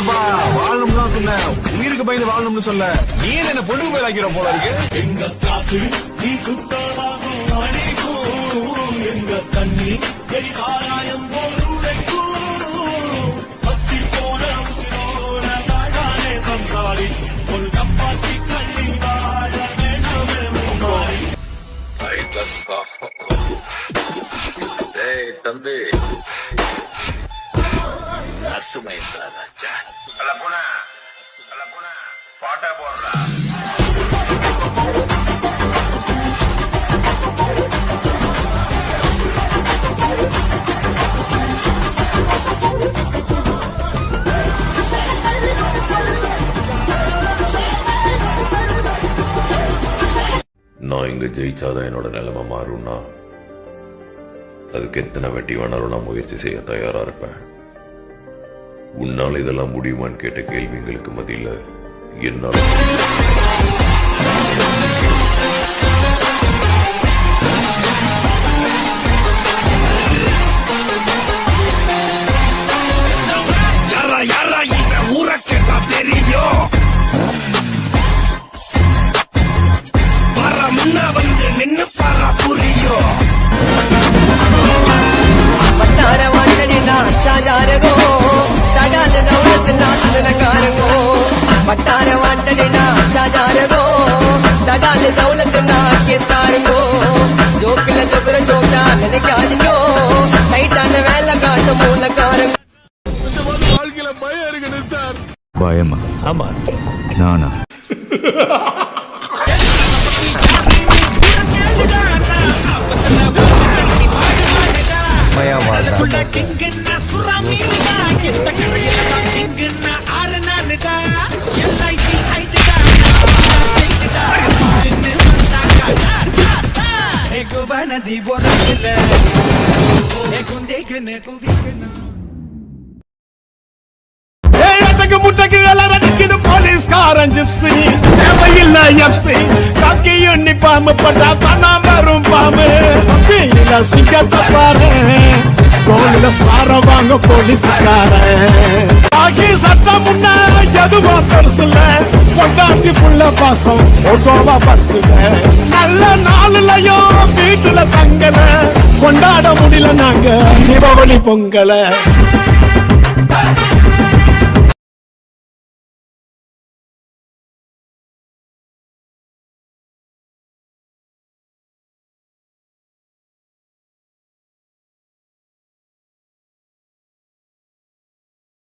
வாழணும்னு தான் சொன்னேன், உயிருக்கு பயந்து வாழணும்னு சொல்ல. நீ என்ன பொண்ணு போய் ஆக்கிற போல இருக்கு. எங்க காத்து நீ குத்தாலாகும் அடிக்கும், எங்க தண்ணி எரிகாராயம் போலுடைக்கும். பத்தி போன உசிரோட வாழானே சம்சாரி, ஒரு சப்பாத்தி கள்ளி வாழ வேணாமே முன்னாடி. தம்பி அத்துமைந்தா ராஜா பாட்டா போடுறா. நான் இங்க ஜெயிச்சாதான் என்னோட நிலைமை மாறும்னா அதுக்கு எத்தனை வெட்டி வேணாலும் நான் முயற்சி செய்ய தயாரா இருப்பேன். உன்னால் இதெல்லாம் முடியுமான்னு கேட்ட கேள்விங்களுக்கு மத்தியில என்னால் பட்டார வாண்டனா சாஜாரகோ தடால தௌலத்னா கேஸ்தாரங்கோ ஜோக்கில ஜோக்குற ஜோக்கா நினைக்காதீங்கோ நைட்டான வேலை காட்டு மூலக்காரங்க. வாழ்க்கையில பயம் இருக்கணும் சார். பயமா? ஆமா. நானா? முட்டைக்கு அலறடிக்குது போலீஸ்காரன் ஜிப்சி, தேவையில்லை எப்சி. காக்கி யூனிஃபார்ம் போட்டா தானா வரும் பாம்பு. இல்ல சிங்கத்தை பாரு, தோளில சார வாங்க போலீஸ்காரன். ஆகி சட்டம் முன்ன எதுவா பெருசுல, கொண்டாட்டி புள்ள பாசம் ஓட்டோவா பரிசுல. நல்ல நாளுலயும் வீட்டுல தங்கல, கொண்டாட முடியல நாங்க தீபாவளி பொங்கல.